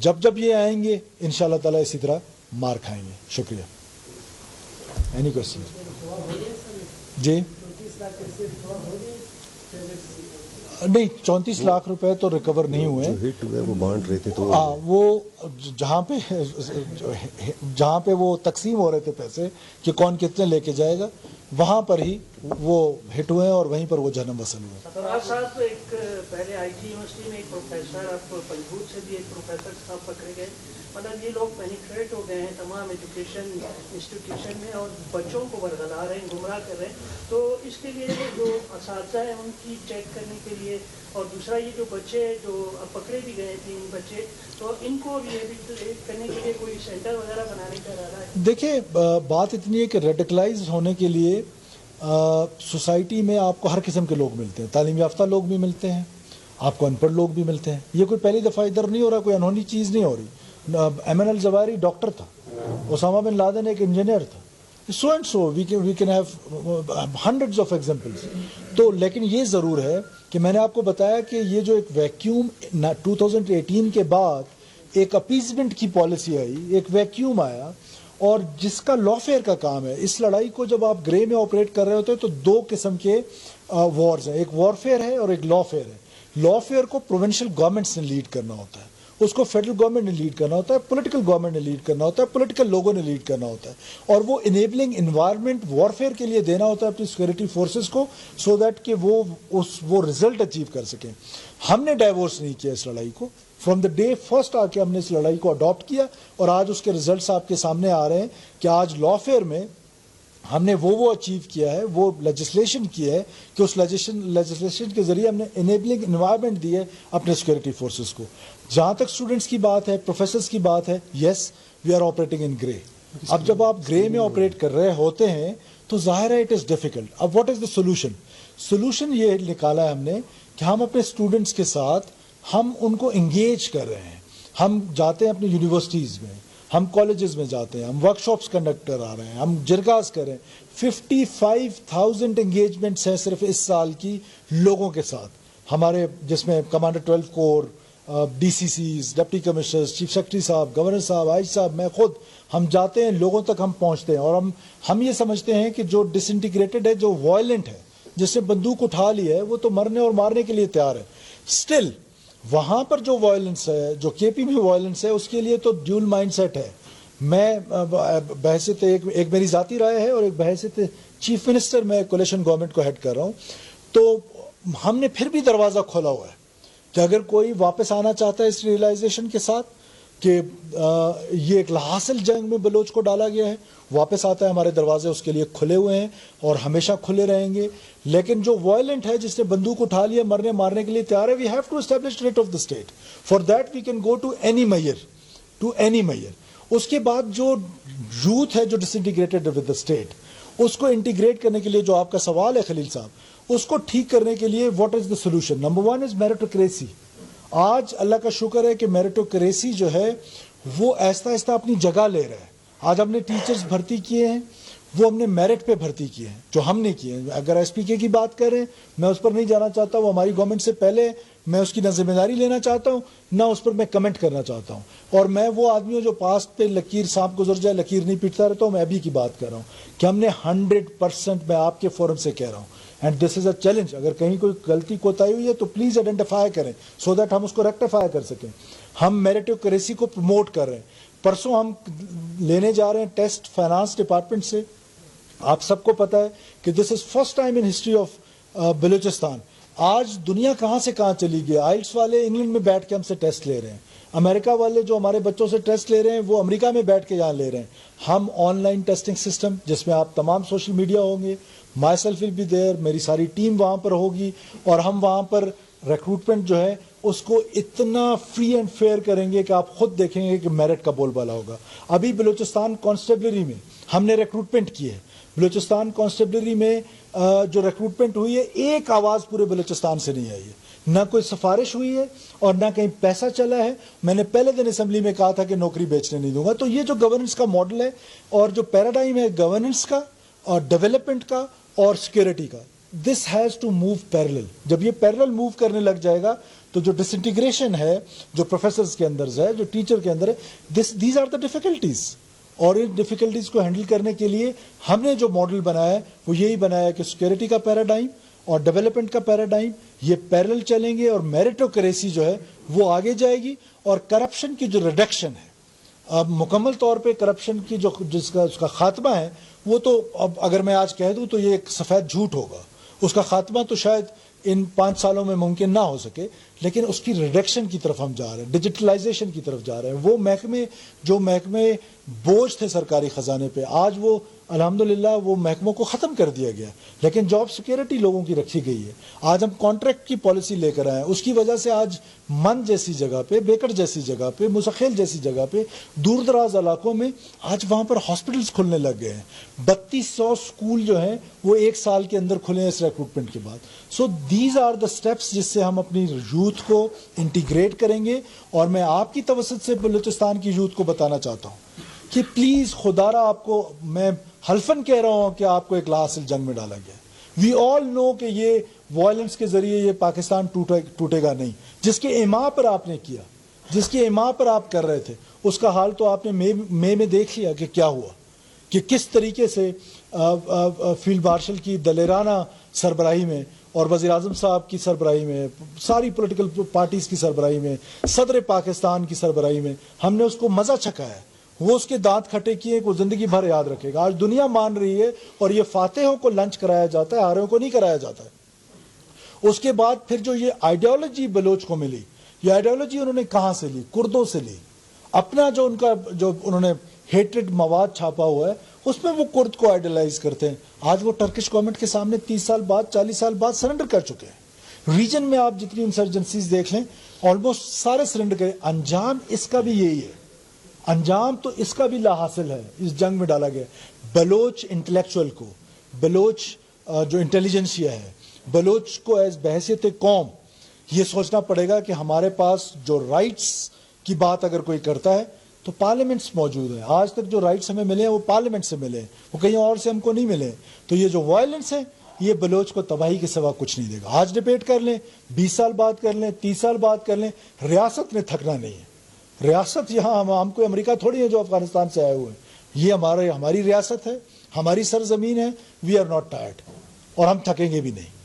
جب جب یہ آئیں گے انشاءاللہ تعالیٰ اسی طرح مار کھائیں گے. شکریہ. Any question? جی نہیں، 34 لاکھ روپے تو ریکور نہیں ہوئے. وہ بانٹ رہے تھے تو وہ جہاں پہ وہ تقسیم ہو رہے تھے پیسے کہ کون کتنے لے کے جائے گا، وہاں پر ہی وہ ہٹ ہوئے اور وہیں پر وہ جنم وصل ہوئے. سرفراز صاحب، ایک پہلے آئی ٹی یونیورسٹی میں ایک پروفیسر، آپ پنجگور سے بھی ایک پروفیسر صاحب پکڑے گئے. مطلب یہ لوگ پینیٹریٹ ہو گئے ہیں تمام ایجوکیشن انسٹیٹیوشن میں اور بچوں کو برگلا رہے ہیں، گمراہ کر رہے ہیں. تو اس کے لیے جو اساتذہ ہیں ان کی چیک کرنے کے لیے، اور دوسرا یہ جو بچے جو پکڑے بھی گئے 3 بچے، تو ان کو ریہیبلیٹ کرنے کے لیے کوئی سینٹر وغیرہ بنانے کا ارادہ ہے؟ دیکھیں، بات اتنی ہے کہ ریڈیکلائز ہونے کے لیے سوسائٹی میں آپ کو ہر قسم کے لوگ ملتے ہیں. تعلیم یافتہ لوگ بھی ملتے ہیں، آپ کو ان پڑھ لوگ بھی ملتے ہیں. یہ کوئی پہلی دفعہ ادھر نہیں ہو رہا، کوئی انہونی چیز نہیں ہو رہی. ایمن الجواری ڈاکٹر تھا، اسامہ بن لادن ایک انجینئر تھا. So and so we can have hundreds of examples. تو لیکن یہ ضرور ہے کہ میں نے آپ کو بتایا کہ یہ جو ایک ویکیوم 2018 کے بعد ایک اپیزمنٹ کی پالیسی آئی، ایک ویکیوم آیا، اور جس کا لا فیئر کا کام ہے. اس لڑائی کو جب آپ گرے میں آپریٹ کر رہے ہوتے ہیں تو 2 قسم کے وارز ہیں، ایک وار فیئر ہے اور ایک لا فیئر ہے. لا فیئر کو پروونشل گورنمنٹس نے لیڈ کرنا ہوتا ہے، اس کو فیڈرل گورنمنٹ نے لیڈ کرنا ہوتا ہے، پولیٹیکل گورنمنٹ نے لیڈ کرنا ہوتا ہے، پولیٹیکل لوگوں نے لیڈ کرنا ہوتا ہے، اور وہ انیبلنگ انوائرمنٹ وارفیئر کے لیے دینا ہوتا ہے اپنی سیکورٹی فورسز کو، سو دیٹ کہ وہ رزلٹ اچیو کر سکیں. ہم نے ڈائیورس نہیں کیا اس لڑائی کو. فرام دا ڈے فرسٹ آ کے ہم نے اس لڑائی کو اڈاپٹ کیا، اور آج اس کے ریزلٹس آپ کے سامنے آ رہے ہیں کہ آج لا فیئر میں ہم نے وہ اچیو کیا ہے، وہ لیجسلیشن کی ہے کہ اس لیجسلیشن کے ذریعے ہم نے انیبلنگ انوائرمنٹ دی ہے اپنے سیکورٹی فورسز کو. جہاں تک اسٹوڈنٹس کی بات ہے، پروفیسرز کی بات ہے، یس وی آر آپریٹنگ ان گرے. اب جب آپ گرے میں آپریٹ کر رہے ہوتے ہیں تو ظاہر ہے اٹ از ڈیفیکلٹ. اب what is the solution? Solution یہ نکالا ہے ہم نے کہ ہم اپنے اسٹوڈنٹس کے ساتھ ہم ان کو انگیج کر رہے ہیں. ہم جاتے ہیں اپنی یونیورسٹیز میں، ہم کالجز میں جاتے ہیں، ہم ورکشاپس کنڈکٹ کرا رہے ہیں، ہم جرگاز کر رہے ہیں. 55,000 انگیجمنٹس ہیں صرف اس سال کی لوگوں کے ساتھ ہمارے، جس میں commander 12 corps, D C Cs, deputy commissioners, chief secretary صاحب، گورنر صاحب، آئی صاحب، میں خود، ہم جاتے ہیں، لوگوں تک ہم پہنچتے ہیں. اور ہم یہ سمجھتے ہیں کہ جو ڈس انٹیگریٹڈ ہے، جو وائلنٹ ہے، جس نے بندوق اٹھا لی ہے، وہ تو مرنے اور مارنے کے لیے تیار ہے. اسٹل وہاں پر جو وائلنس ہے، جو کے پی میں وائلنس ہے، اس کے لیے تو ڈیول مائنڈ سیٹ ہے. میں بحیثیت ایک میری ذاتی رائے ہے، اور ایک بحیثیت چیف منسٹر میں کولیشن گورنمنٹ کو ہیڈ کر رہا ہوں. تو ہم نے پھر بھی دروازہ کھولا ہوا ہے کہ اگر کوئی واپس آنا چاہتا ہے اس ریئلائزیشن کے ساتھ کہ یہ ایک لاحاصل جنگ میں بلوچ کو ڈالا گیا ہے، واپس آتا ہے، ہمارے دروازے اس کے لیے کھلے ہوئے ہیں اور ہمیشہ کھلے رہیں گے. لیکن جو وائلنٹ ہے، جس نے بندوق اٹھا لیا، مرنے مارنے کے لیے تیار ہے، we have to establish writ of the state. For that we can go to any mayor. اس کے بعد جو یوتھ ہے جو disintegrated with the state, اس کو انٹیگریٹ کرنے کے لیے جو آپ کا سوال ہے خلیل صاحب، اس کو ٹھیک کرنے کے لیے what is the solution? Number 1 از میرٹوکریسی. آج اللہ کا شکر ہے کہ میرٹوکریسی جو ہے وہ آہستہ آہستہ اپنی جگہ لے رہا ہے. آج ہم نے ٹیچرز بھرتی کیے ہیں، وہ ہم نے میرٹ پہ بھرتی کیے ہیں، جو ہم نے کیے ہیں. اگر ایس پی کے کی بات کریں، میں اس پر نہیں جانا چاہتا، وہ ہماری گورنمنٹ سے پہلے، میں اس کی نہ ذمہ داری لینا چاہتا ہوں، نہ اس پر میں کمنٹ کرنا چاہتا ہوں. اور میں وہ آدمی ہوں جو پاسٹ پہ لکیر سانپ گزر جائے لکیر نہیں پیٹتا رہتا ہوں. میں ابھی کی بات کر رہا ہوں کہ ہم نے 100%، میں آپ کے فورم سے کہہ رہا ہوں، and this is a challenge. اگر کہیں کوئی غلطی کوتاہی ہوئی ہے تو پلیز آئیڈینٹیفائی کریں، سو دیٹ ہم اس کو ریکٹیفائی کر سکیں. ہم میرٹوکریسی کو پروموٹ کر رہے ہیں. پرسوں ہم لینے جا رہے ہیں ٹیسٹ فائنانس ڈپارٹمنٹ سے. آپ سب کو پتا ہے کہ this is first time in history of Balochistan. آج دنیا کہاں سے کہاں چلی گئی. آئلٹس والے انگلینڈ میں بیٹھ کے ہم سے ٹیسٹ لے رہے ہیں، امریکہ والے جو ہمارے بچوں سے ٹیسٹ لے رہے ہیں وہ امریکہ میں بیٹھ کے یہاں لے رہے ہیں. ہم آن لائن ٹیسٹنگ سسٹم، جس میں آپ تمام سوشل میڈیا ہوں گے، myself will be there, میری ساری ٹیم وہاں پر ہوگی، اور ہم وہاں پر ریکروٹمنٹ جو ہے اس کو اتنا فری اینڈ فیئر کریں گے کہ آپ خود دیکھیں گے کہ میرٹ کا بول بالا ہوگا. ابھی بلوچستان کانسٹیبلری میں ہم نے ریکروٹمنٹ کی ہے. بلوچستان کانسٹیبلری میں جو ریکروٹمنٹ ہوئی ہے، ایک آواز پورے بلوچستان سے نہیں آئی ہے، نہ کوئی سفارش ہوئی ہے اور نہ کہیں پیسہ چلا ہے. میں نے پہلے دن اسمبلی میں کہا تھا کہ نوکری بیچنے نہیں دوں گا. تو یہ جو گورننس کا ماڈل ہے اور جو پیراڈائم ہے گورننس کا اور ڈیولپمنٹ کا اور سیکورٹی کا، this has to move parallel. جب یہ پیرلل موو کرنے لگ جائے گا تو جو ڈس انٹیگریشن ہے جو پروفیسرز کے اندر ہے, جو ٹیچر کے اندر ہے, دیز آر دا ڈیفیکلٹیز. اور ان ڈیفیکلٹیز کو ہینڈل کرنے کے لیے ہم نے جو ماڈل بنایا ہے وہ یہی بنایا ہے کہ سیکورٹی کا پیراڈائم اور ڈیولپمنٹ کا پیراڈائم یہ پیرل چلیں گے, اور میریٹوکریسی جو ہے وہ آگے جائے گی, اور کرپشن کی جو ریڈکشن ہے, اب مکمل طور پہ کرپشن کی جو اس کا خاتمہ ہے, وہ تو اب اگر میں آج کہہ دوں تو یہ ایک سفید جھوٹ ہوگا. اس کا خاتمہ تو شاید ان 5 سالوں میں ممکن نہ ہو سکے, لیکن اس کی ریڈکشن کی طرف ہم جا رہے ہیں, ڈیجیٹلائزیشن کی طرف جا رہے ہیں. وہ محکمے جو محکمے بوجھ تھے سرکاری خزانے پہ, آج وہ الحمدللہ وہ محکموں کو ختم کر دیا گیا, لیکن جاب سیکیورٹی لوگوں کی رکھی گئی ہے. آج ہم کانٹریکٹ کی پالیسی لے کر آئے ہیں, اس کی وجہ سے آج من جیسی جگہ پہ, بیکر جیسی جگہ پہ, مسخیل جیسی جگہ پہ, دور دراز علاقوں میں آج وہاں پر ہاسپٹلز کھلنے لگ گئے ہیں. 3200 اسکول جو ہیں وہ 1 سال کے اندر کھلے ہیں اس ریکروٹمنٹ کے بعد. So these are the steps جس سے ہم اپنی یوتھ کو انٹیگریٹ کریں گے. اور میں آپ کی توسط سے بلوچستان کی یوتھ کو بتانا چاہتا ہوں کہ پلیز خدا را آپ کو, میں حلفاً کہہ رہا ہوں کہ آپ کو ایک لاحاصل جنگ میں ڈالا گیا. وی آل نو کہ یہ وائلنس کے ذریعے یہ پاکستان ٹوٹے گا نہیں. جس کے ایما پر آپ نے کیا, جس کے ایما پر آپ کر رہے تھے, اس کا حال تو آپ نے مئی میں دیکھ لیا کہ کیا ہوا, کہ کس طریقے سے فیلڈ مارشل کی دلیرانہ سربراہی میں اور وزیر اعظم صاحب کی سربراہی میں, ساری پولیٹیکل پارٹیز کی سربراہی میں, صدر پاکستان کی سربراہی میں ہم نے اس کو مزہ چکھایا ہے. وہ اس کے دانت کھٹے کیے کو زندگی بھر یاد رکھے گا. آج دنیا مان رہی ہے, اور یہ فاتحوں کو لنچ کرایا جاتا ہے, ہاروں کو نہیں کرایا جاتا ہے. اس کے بعد پھر جو یہ آئیڈیالوجی بلوچ کو ملی, یہ آئیڈیالوجی انہوں نے کہاں سے لی؟ کردوں سے لی. اپنا جو ان کا جو انہوں نے ہیٹریڈ مواد چھاپا ہوا ہے اس میں وہ کرد کو آئیڈیلائز کرتے ہیں. آج وہ ٹرکش گورنمنٹ کے سامنے 30 سال بعد 40 سال بعد سرنڈر کر چکے ہیں. ریجن میں آپ جتنی انسرجنسیز دیکھ لیں آلموسٹ سارے سرنڈر کرے. انجام اس کا بھی یہی ہے, انجام تو اس کا بھی لا حاصل ہے, اس جنگ میں ڈالا گیا. بلوچ انٹلیکچوئل کو, بلوچ جو انٹیلیجنسیا ہے, بلوچ کو ایز بحیثیت قوم یہ سوچنا پڑے گا کہ ہمارے پاس جو رائٹس کی بات اگر کوئی کرتا ہے تو پارلیمنٹس موجود ہیں. آج تک جو رائٹس ہمیں ملے ہیں وہ پارلیمنٹ سے ملے ہیں, وہ کہیں اور سے ہم کو نہیں ملے. تو یہ جو وائلنس ہے یہ بلوچ کو تباہی کے سوا کچھ نہیں دے گا. آج ڈبیٹ کر لیں, 20 سال بعد کر لیں, 30 سال بعد کر لیں, ریاست نے تھکنا نہیں ہے. ریاست یہاں ہم کوئی امریکہ تھوڑی ہے جو افغانستان سے آئے ہوئے ہیں. یہ ہماری ریاست ہے, ہماری سرزمین ہے. وی آر ناٹ ٹائرڈ, اور ہم تھکیں گے بھی نہیں.